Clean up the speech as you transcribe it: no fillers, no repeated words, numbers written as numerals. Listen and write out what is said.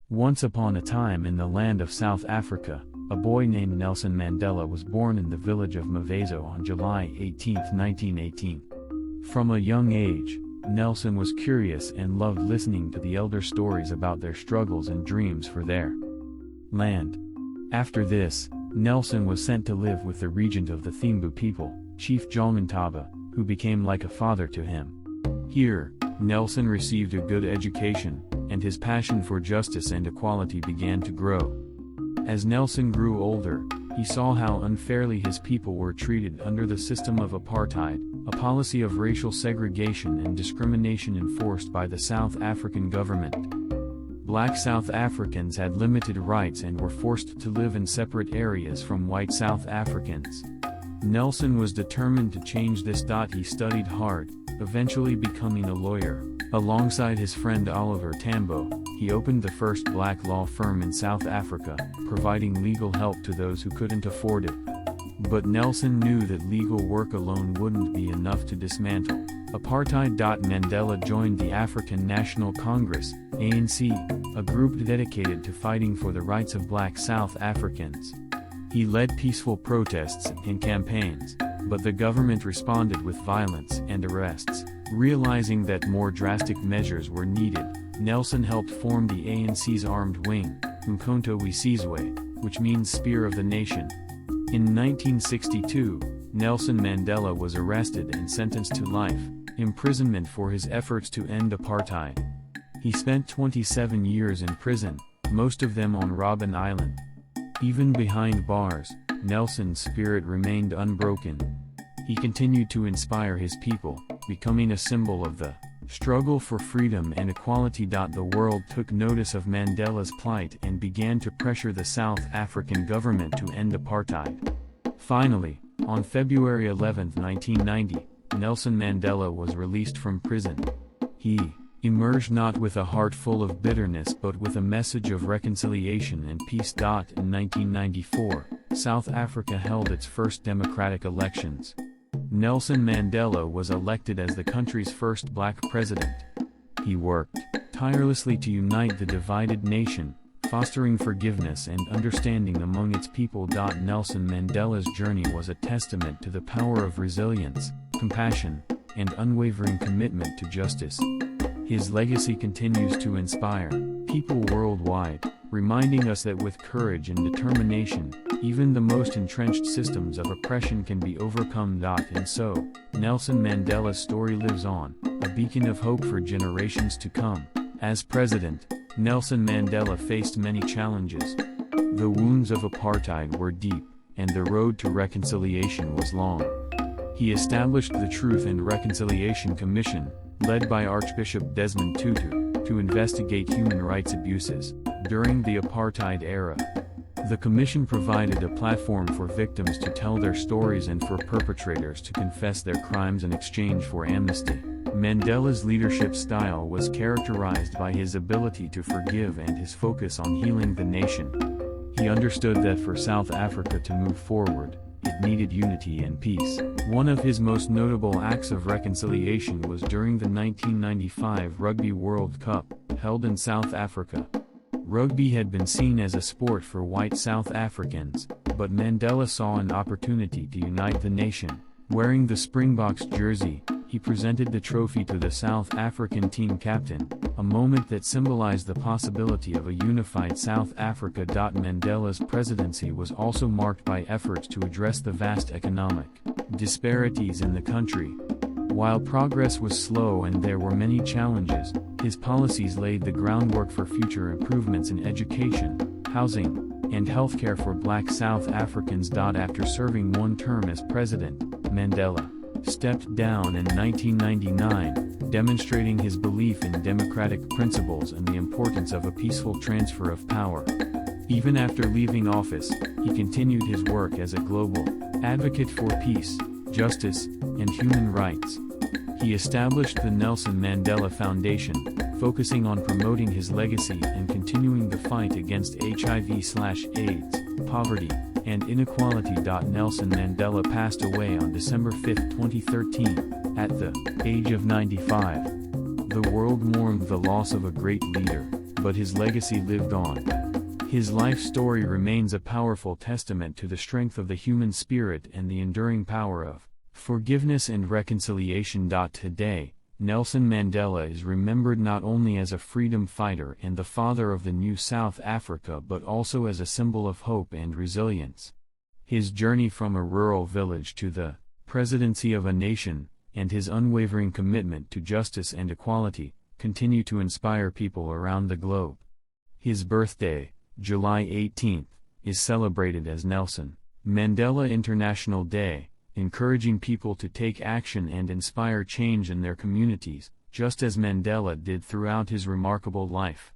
Once upon a time in the land of South Africa, a boy named Nelson Mandela was born in the village of Mavezo on July 18, 1918. From a young age, Nelson was curious and loved listening to the elder stories about their struggles and dreams for their land. After this, Nelson was sent to live with the regent of the Thembu people, Chief Jalmantaba, who became like a father to him. Here, Nelson received a good education, and his passion for justice and equality began to grow. As Nelson grew older, he saw how unfairly his people were treated under the system of apartheid, a policy of racial segregation and discrimination enforced by the South African government. Black South Africans had limited rights and were forced to live in separate areas from white South Africans. Nelson was determined to change this. He studied hard, eventually becoming a lawyer. Alongside his friend Oliver Tambo, he opened the first black law firm in South Africa, providing legal help to those who couldn't afford it. But Nelson knew that legal work alone wouldn't be enough to dismantle apartheid. Mandela joined the African National Congress, ANC, a group dedicated to fighting for the rights of black South Africans. He led peaceful protests and campaigns, but the government responded with violence and arrests. Realizing that more drastic measures were needed, Nelson helped form the ANC's armed wing, Umkhonto we Sizwe, which means Spear of the Nation. In 1962, Nelson Mandela was arrested and sentenced to life imprisonment for his efforts to end apartheid. He spent 27 years in prison, most of them on Robben Island. Even behind bars, Nelson's spirit remained unbroken. He continued to inspire his people, becoming a symbol of the struggle for freedom and equality. The world took notice of Mandela's plight and began to pressure the South African government to end apartheid. Finally, on February 11, 1990, Nelson Mandela was released from prison. He emerged not with a heart full of bitterness but with a message of reconciliation and peace. In 1994, South Africa held its first democratic elections. Nelson Mandela was elected as the country's first black president. He worked tirelessly to unite the divided nation, fostering forgiveness and understanding among its people. Nelson Mandela's journey was a testament to the power of resilience, compassion, and unwavering commitment to justice. His legacy continues to inspire people worldwide, reminding us that with courage and determination, even the most entrenched systems of oppression can be overcome. And so, Nelson Mandela's story lives on, a beacon of hope for generations to come. As president, Nelson Mandela faced many challenges. The wounds of apartheid were deep, and the road to reconciliation was long. He established the Truth and Reconciliation Commission, led by Archbishop Desmond Tutu, to investigate human rights abuses during the apartheid era. The commission provided a platform for victims to tell their stories and for perpetrators to confess their crimes in exchange for amnesty. Mandela's leadership style was characterized by his ability to forgive and his focus on healing the nation. He understood that for South Africa to move forward, it needed unity and peace. One of his most notable acts of reconciliation was during the 1995 Rugby World Cup, held in South Africa. Rugby had been seen as a sport for white South Africans, but Mandela saw an opportunity to unite the nation. Wearing the Springboks jersey, he presented the trophy to the South African team captain, a moment that symbolized the possibility of a unified South Africa. Mandela's presidency was also marked by efforts to address the vast economic disparities in the country. While progress was slow and there were many challenges, his policies laid the groundwork for future improvements in education, housing, and healthcare for black South Africans. After serving one term as president, Mandela stepped down in 1999, demonstrating his belief in democratic principles and the importance of a peaceful transfer of power. Even after leaving office, he continued his work as a global advocate for peace, justice, and human rights. He established the Nelson Mandela Foundation, focusing on promoting his legacy and continuing the fight against HIV/AIDS, poverty, and inequality. Nelson Mandela passed away on December 5, 2013, at the age of 95. The world mourned the loss of a great leader, but his legacy lived on. His life story remains a powerful testament to the strength of the human spirit and the enduring power of forgiveness and reconciliation. Today, Nelson Mandela is remembered not only as a freedom fighter and the father of the new South Africa but also as a symbol of hope and resilience. His journey from a rural village to the presidency of a nation, and his unwavering commitment to justice and equality, continue to inspire people around the globe. His birthday, July 18, is celebrated as Nelson Mandela International Day, encouraging people to take action and inspire change in their communities, just as Mandela did throughout his remarkable life.